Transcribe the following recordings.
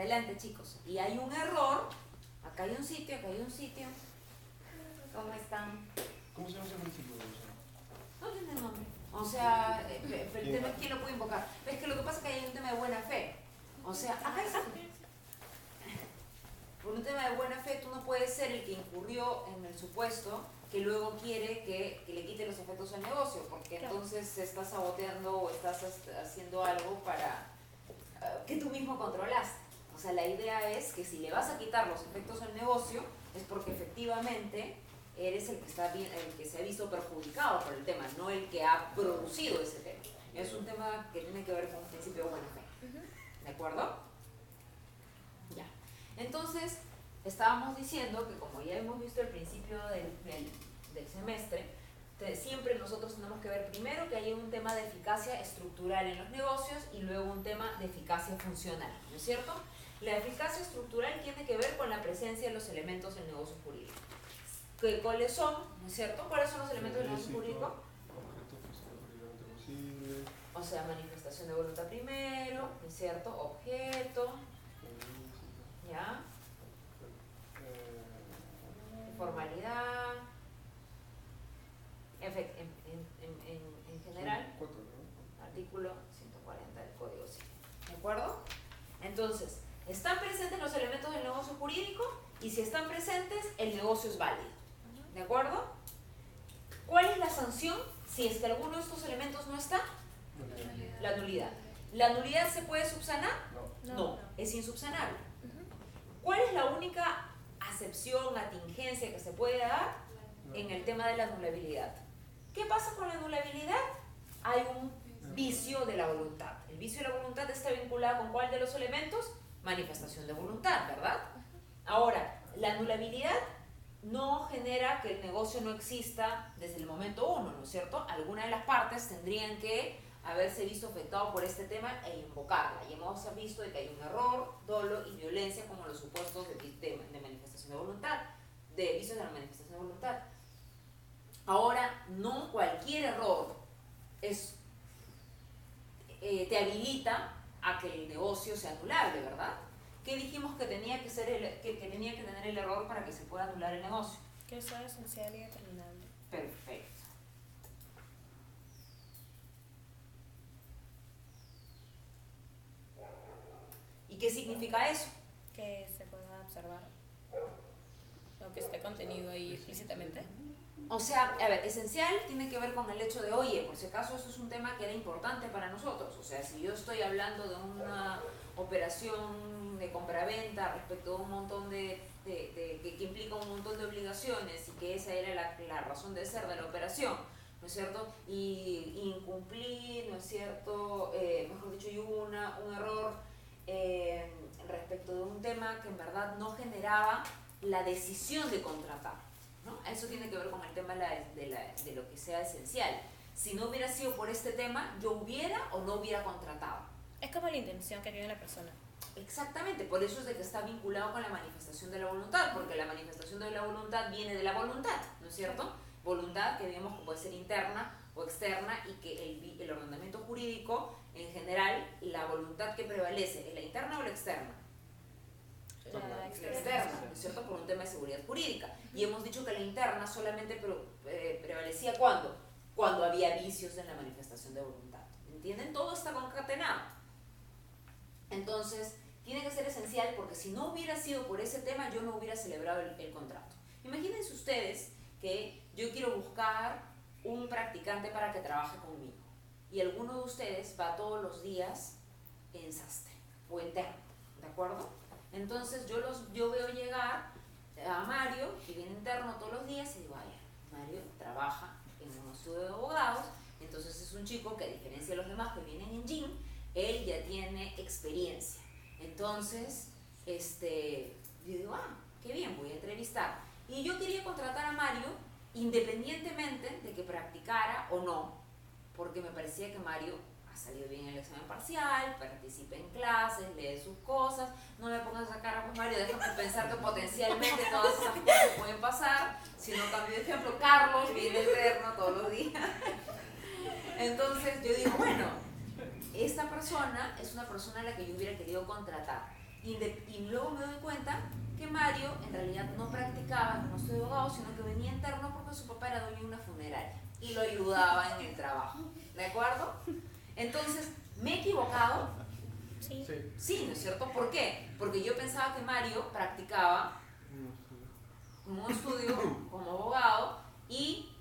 Adelante, chicos. Y hay un error. Acá hay un sitio, acá hay un sitio. ¿Cómo están? ¿Cómo se llama ese municipio? No tiene nombre. O sea, el tema es quién lo puede invocar. Es que lo que pasa es que hay un tema de buena fe. O sea, acá está. Por un tema de buena fe, tú no puedes ser el que incurrió en el supuesto que luego quiere que le quite los efectos al negocio, porque entonces estás saboteando o estás haciendo algo para que tú mismo controlaste. O sea, la idea es que si le vas a quitar los efectos al negocio, es porque efectivamente eres el que está bien, el que se ha visto perjudicado por el tema, no el que ha producido ese tema. Es un tema que tiene que ver con un principio de buena fe. ¿De acuerdo? Ya. Entonces, estábamos diciendo que como ya hemos visto al principio del semestre, siempre nosotros tenemos que ver primero que hay un tema de eficacia estructural en los negocios y luego un tema de eficacia funcional, ¿no es cierto? La eficacia estructural tiene que ver con la presencia de los elementos del negocio jurídico. ¿Cuáles son? ¿No es cierto? ¿Cuáles son los elementos del negocio jurídico? O sea, manifestación de voluntad primero, ¿no es cierto? Objeto, ¿ya? Formalidad, en general, artículo 140 del Código Civil. ¿De acuerdo? Entonces, están presentes los elementos del negocio jurídico y si están presentes, el negocio es válido. ¿De acuerdo? ¿Cuál es la sanción si es que alguno de estos elementos no está? La nulidad. ¿La nulidad se puede subsanar? No, es insubsanable. ¿Cuál es la única acepción, atingencia que se puede dar en el tema de la anulabilidad? ¿Qué pasa con la anulabilidad? Hay un vicio de la voluntad. El vicio de la voluntad está vinculado con ¿cuál de los elementos? Manifestación de voluntad, ¿verdad? Ahora, la anulabilidad no genera que el negocio no exista desde el momento uno, ¿no es cierto? Algunas de las partes tendrían que haberse visto afectado por este tema e invocarla. Y hemos visto de que hay un error, dolo y violencia como los supuestos de manifestación de voluntad, de vicios de la manifestación de voluntad. Ahora, no cualquier error te habilita a que el negocio sea anulable, ¿verdad? ¿Qué dijimos que tenía que tenía que tener el error para que se pueda anular el negocio? Que sea esencial y determinante. Perfecto. ¿Y qué significa eso? Que se pueda observar lo que esté contenido ahí explícitamente. O sea, a ver, esencial tiene que ver con el hecho de, oye, por si acaso eso es un tema que era importante para nosotros. O sea, si yo estoy hablando de una operación de compraventa respecto a un montón que implica un montón de obligaciones y que esa era la razón de ser de la operación, ¿no es cierto? Y incumplí, ¿no es cierto? Mejor dicho, y hubo un error respecto de un tema que en verdad no generaba la decisión de contratar, ¿no? Eso tiene que ver con el tema de lo que sea esencial. Si no hubiera sido por este tema, yo hubiera o no hubiera contratado. Es como la intención que tiene la persona. Exactamente, por eso es de que está vinculado con la manifestación de la voluntad, porque la manifestación de la voluntad viene de la voluntad, ¿no es cierto? Voluntad que vemos que puede ser interna o externa y que el ordenamiento jurídico, en general, la voluntad que prevalece, ¿es la interna o la externa? La Externa, ¿no es cierto? Por un tema de seguridad jurídica. Y hemos dicho que la interna solamente prevalecía cuando había vicios en la manifestación de voluntad. ¿Entienden? Todo está concatenado. Entonces, tiene que ser esencial porque si no hubiera sido por ese tema, yo no hubiera celebrado el contrato. Imagínense ustedes que yo quiero buscar un practicante para que trabaje conmigo y alguno de ustedes va todos los días en sastre o en terno, ¿de acuerdo? Entonces yo veo llegar a Mario, que viene interno todos los días, y digo, ay, Mario trabaja en un estudio de abogados, entonces es un chico que a diferencia de los demás que vienen en jean, él ya tiene experiencia. Entonces, yo digo, qué bien, voy a entrevistar. Y yo quería contratar a Mario independientemente de que practicara o no, porque me parecía que Mario ha salido bien en el examen parcial, participa en clases, lee sus cosas, no me pongas esa cara, pues Mario, déjame pensar que potencialmente todas esas cosas pueden pasar, si no cambio de ejemplo, Carlos viene eterno todos los días. Entonces yo digo, bueno, esta persona es una persona a la que yo hubiera querido contratar. Y luego me doy cuenta que Mario en realidad no practicaba, no soy abogado, sino que venía interno porque su papá era dueño de una funeraria y lo ayudaba en el trabajo. ¿De acuerdo? Entonces, ¿me he equivocado? Sí. Sí, ¿no es cierto? ¿Por qué? Porque yo pensaba que Mario practicaba como un estudio, como abogado, y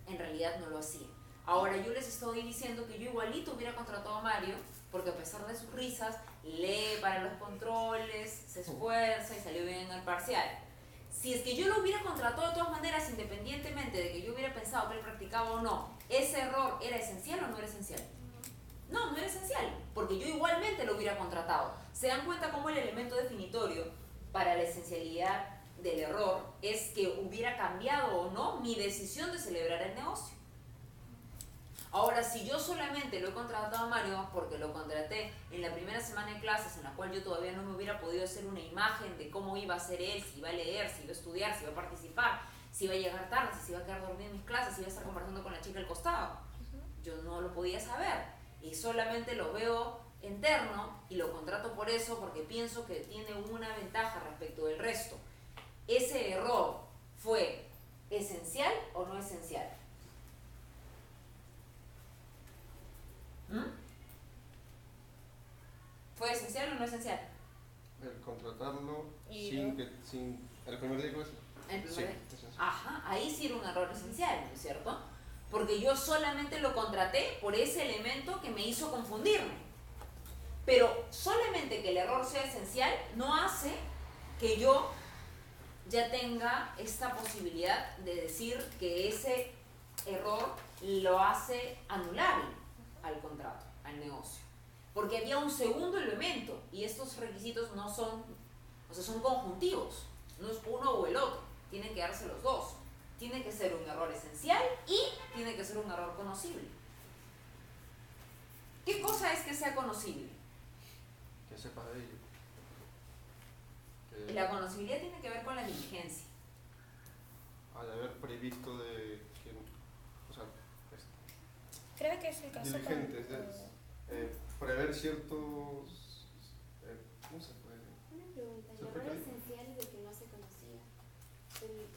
en realidad no lo hacía. Ahora yo les estoy diciendo que yo igualito hubiera contratado a Mario, porque a pesar de sus risas, lee para los controles, se esfuerza y salió bien en el parcial. Si es que yo lo hubiera contratado de todas maneras, independientemente de que yo hubiera pensado que él practicaba o no, ¿ese error era esencial o no era esencial? No, no era esencial, porque yo igualmente lo hubiera contratado. ¿Se dan cuenta cómo el elemento definitorio para la esencialidad del error es que hubiera cambiado o no mi decisión de celebrar el negocio? Ahora, si yo solamente lo he contratado a Mario porque lo contraté en la primera semana de clases, en la cual yo todavía no me hubiera podido hacer una imagen de cómo iba a ser él, si iba a leer, si iba a estudiar, si iba a participar, si iba a llegar tarde, si se iba a quedar dormido en mis clases, si iba a estar conversando con la chica al costado, yo no lo podía saber y solamente lo veo interno y lo contrato por eso, porque pienso que tiene una ventaja respecto del resto. ¿Ese error fue esencial o no esencial? ¿Fue esencial o no esencial? El contratarlo ¿Y sin el primer día de clase. El primer Sí, día. esencial. Ajá, ahí sí era un error esencial, ¿no es cierto? Porque yo solamente lo contraté por ese elemento que me hizo confundirme. Pero solamente que el error sea esencial no hace que yo ya tenga esta posibilidad de decir que ese error lo hace anulable al contrato, al negocio. Porque había un segundo elemento y estos requisitos no son, o sea, son conjuntivos, no es uno o el otro, tienen que darse los dos. Tiene que ser un error esencial y tiene que ser un error conocible. ¿Qué cosa es que sea conocible? Que sepa de ello. La conocibilidad tiene que ver con la diligencia. Al haber previsto de que, o sea, Creo que es el caso diligentes, prever ciertos, ¿cómo se puede decir? Una pregunta, ¿Se el fue error qué? esencial es de que no se conocía.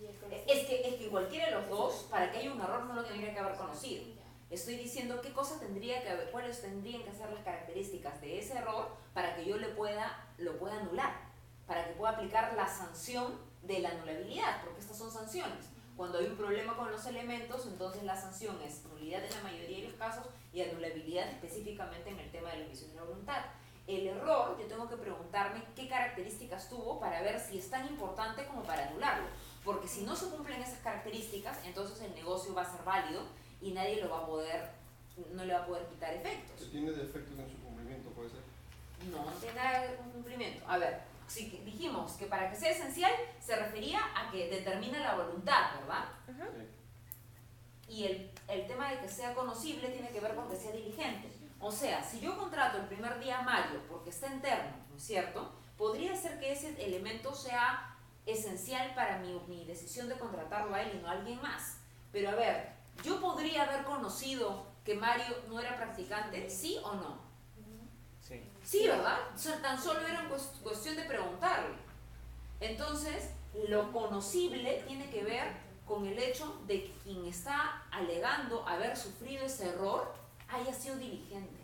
Y el conocido. Es que cualquiera de los dos, para que haya un error, no lo tendría que haber conocido. Estoy diciendo qué cosa tendría que haber, cuáles tendrían que ser las características de ese error para que yo lo pueda anular, para que pueda aplicar la sanción de la anulabilidad, porque estas son sanciones. Cuando hay un problema con los elementos, entonces la sanción es nulidad en la mayoría de los casos y anulabilidad específicamente en el tema de la omisión de la voluntad. El error, yo tengo que preguntarme qué características tuvo para ver si es tan importante como para anularlo. Porque si no se cumplen esas características, entonces el negocio va a ser válido y nadie lo va a poder, no le va a poder quitar efectos. Que tiene defectos en su cumplimiento, puede ser. No tiene nada que ver con cumplimiento. A ver, si dijimos que para que sea esencial se refería a que determina la voluntad, ¿verdad? Sí. Y el tema de que sea conocible tiene que ver con que sea diligente. O sea, si yo contrato el primer día a Mario porque está interno, ¿no es cierto? Podría ser que ese elemento sea esencial para mi decisión de contratarlo a él y no a alguien más. Pero a ver, ¿yo podría haber conocido que Mario no era practicante? ¿Sí o no? Sí. Sí, ¿verdad? O sea, tan solo era cuestión de preguntarle. Entonces, lo conocible tiene que ver con el hecho de que quien está alegando haber sufrido ese error haya sido diligente.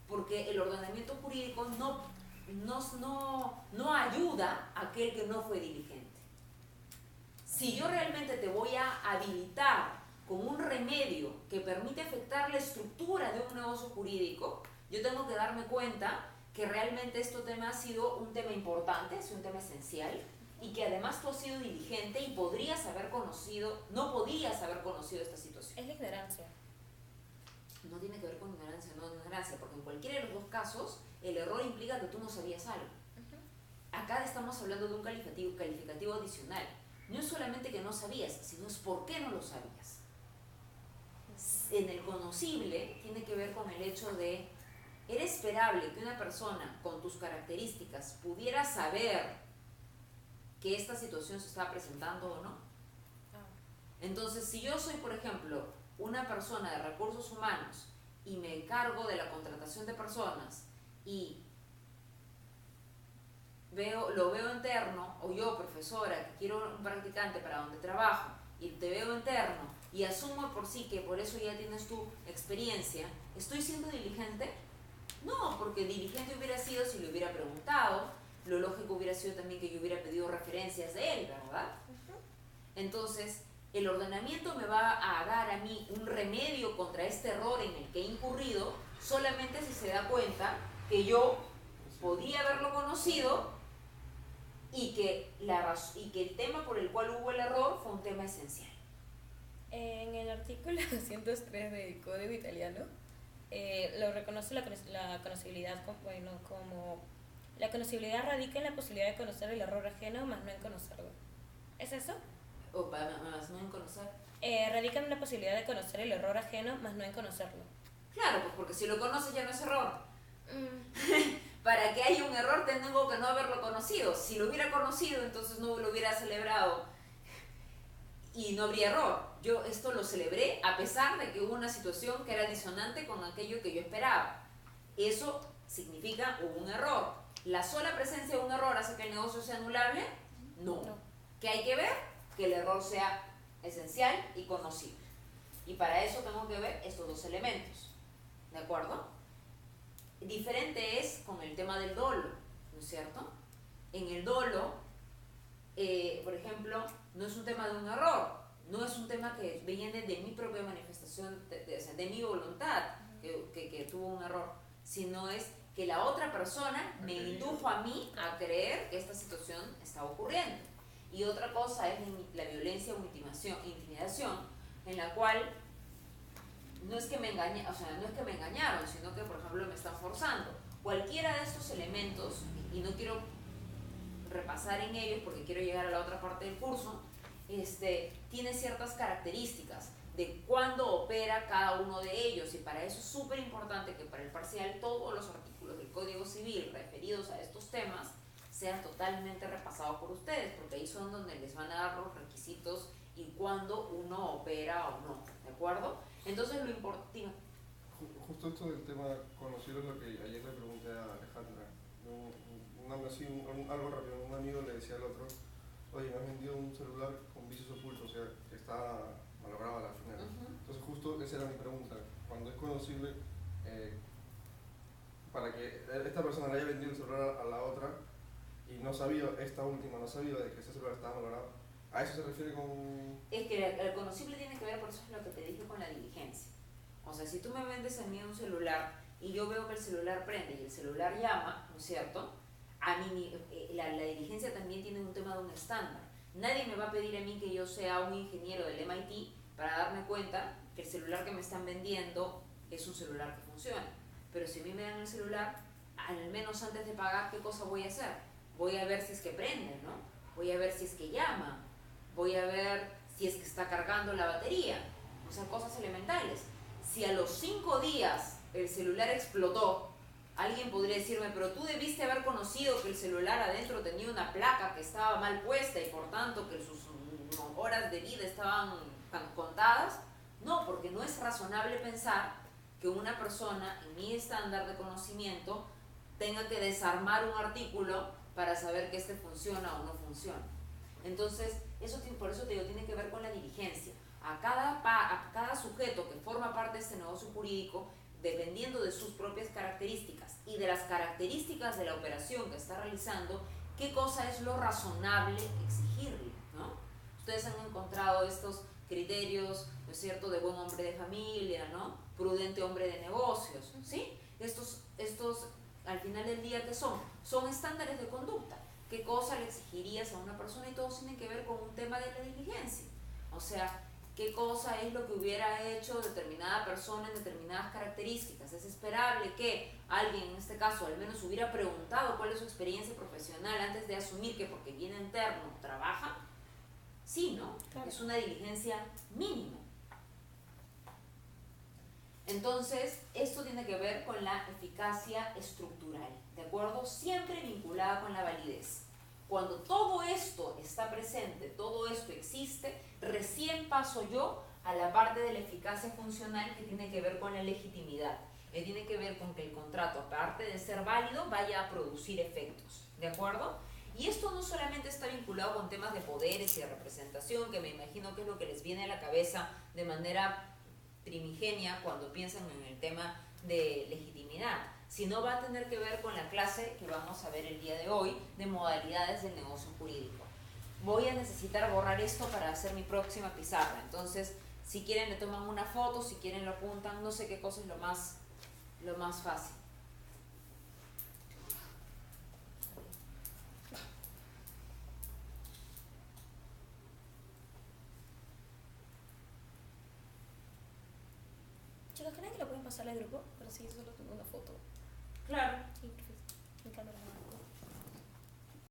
Porque el ordenamiento jurídico no ayuda a aquel que no fue diligente. Si yo realmente te voy a habilitar con un remedio que permite afectar la estructura de un negocio jurídico, yo tengo que darme cuenta que realmente este tema ha sido un tema importante, es un tema esencial, y que además tú has sido diligente y podrías haber conocido, no podías haber conocido esta situación. Es la ignorancia. No tiene que ver con ignorancia, no ignorancia, porque en cualquiera de los dos casos el error implica que tú no sabías algo. Acá estamos hablando de un calificativo adicional. No es solamente que no sabías, sino es por qué no lo sabías. En el conocible tiene que ver con el hecho de, ¿era esperable que una persona con tus características pudiera saber que esta situación se está presentando o no? Entonces, si yo soy, por ejemplo, una persona de recursos humanos y me encargo de la contratación de personas y lo veo interno, o yo, profesora, que quiero un practicante para donde trabajo, y te veo interno, y asumo por sí que por eso ya tienes tu experiencia, ¿estoy siendo diligente? No, porque diligente hubiera sido si le hubiera preguntado, lo lógico hubiera sido también que yo hubiera pedido referencias de él, ¿verdad? Entonces, el ordenamiento me va a dar a mí un remedio contra este error en el que he incurrido solamente si se da cuenta que yo podía haberlo conocido y que el tema por el cual hubo el error fue un tema esencial. En el artículo 203 del Código Italiano, lo reconoce la conocibilidad como la conocibilidad radica en la posibilidad de conocer el error ajeno, más no en conocerlo. ¿Es eso? Más no en conocer. Radica en la posibilidad de conocer el error ajeno, más no en conocerlo. Claro, pues porque si lo conoces ya no es error. Para que haya un error tengo que no haberlo conocido. Si lo hubiera conocido, entonces no lo hubiera celebrado y no habría error. Yo esto lo celebré a pesar de que hubo una situación que era disonante con aquello que yo esperaba. Eso significa hubo un error. ¿La sola presencia de un error hace que el negocio sea anulable? No. ¿Qué hay que ver? Que el error sea esencial y conocido. Y para eso tengo que ver estos dos elementos. ¿De acuerdo? Diferente es con el tema del dolo, ¿no es cierto? En el dolo, por ejemplo, no es un tema de un error, no es un tema que viene de mi propia manifestación, de mi voluntad, que tuvo un error, sino es que la otra persona me indujo a mí a creer que esta situación estaba ocurriendo. Y otra cosa es la violencia o intimidación, en la cual no es que me engañaron, sino que, por ejemplo, me están forzando. Cualquiera de estos elementos, y no quiero repasar en ellos porque quiero llegar a la otra parte del curso, tiene ciertas características de cuándo opera cada uno de ellos, y para eso es súper importante que para el parcial todos los artículos del Código Civil referidos a estos temas sean totalmente repasados por ustedes, porque ahí son donde les van a dar los requisitos y cuándo uno opera o no, ¿de acuerdo? Entonces lo importante... Justo esto del tema conocido es lo que ayer le pregunté a Alejandra. Algo rápido, un amigo le decía al otro, oye, me has vendido un celular con vicios ocultos, o sea, que está malogrado a la final. Entonces justo esa era mi pregunta. Cuando es conocible, para que esta persona le haya vendido el celular a la otra y esta última no sabía de que ese celular estaba malogrado, ¿a eso se refiere con...? Es que el conocible tiene que ver, por eso es lo que te dije, con la diligencia. O sea, si tú me vendes a mí un celular y yo veo que el celular prende y el celular llama, ¿no es cierto? A mí la diligencia también tiene un tema de un estándar. Nadie me va a pedir a mí que yo sea un ingeniero del MIT para darme cuenta que el celular que me están vendiendo es un celular que funciona. Pero si a mí me dan el celular, al menos antes de pagar, ¿qué cosa voy a hacer? Voy a ver si es que prende, ¿no? Voy a ver si es que llama. Voy a ver si es que está cargando la batería. O sea, cosas elementales. Si a los 5 días el celular explotó, alguien podría decirme, pero tú debiste haber conocido que el celular adentro tenía una placa que estaba mal puesta y por tanto que sus horas de vida estaban contadas. No, porque no es razonable pensar que una persona en mi estándar de conocimiento tenga que desarmar un artículo para saber que este funciona o no funciona. Entonces, por eso te digo, tiene que ver con la diligencia. A cada sujeto que forma parte de este negocio jurídico, dependiendo de sus propias características y de las características de la operación que está realizando, qué cosa es lo razonable exigirle, ¿no? Ustedes han encontrado estos criterios, ¿no es cierto?, de buen hombre de familia, ¿no?, prudente hombre de negocios, ¿sí? Estos al final del día, ¿qué son? Son estándares de conducta. ¿Qué cosa le exigirías a una persona? Y todos tienen que ver con un tema de la diligencia. O sea, ¿qué cosa es lo que hubiera hecho determinada persona en determinadas características? Es esperable que alguien, en este caso, al menos hubiera preguntado cuál es su experiencia profesional antes de asumir que porque viene interno trabaja. Sí, ¿no? Claro. Es una diligencia mínima. Entonces, esto tiene que ver con la eficacia estructural, ¿de acuerdo? Siempre vinculada con la validez. Cuando todo esto está presente, todo esto existe, recién paso yo a la parte de la eficacia funcional que tiene que ver con la legitimidad, que tiene que ver con que el contrato, aparte de ser válido, vaya a producir efectos, ¿De acuerdo? Y esto no solamente está vinculado con temas de poderes y de representación, que me imagino que es lo que les viene a la cabeza de manera primigenia cuando piensan en el tema de legitimidad, sino va a tener que ver con la clase que vamos a ver el día de hoy de modalidades del negocio jurídico. Voy a necesitar borrar esto para hacer mi próxima pizarra, entonces si quieren le toman una foto, si quieren lo apuntan, no sé qué cosa es lo más fácil. Chicos, ¿creen que lo pueden pasar al grupo? Pero sí, solo tengo una foto. Claro. Sí, perfecto. Mi cámara no.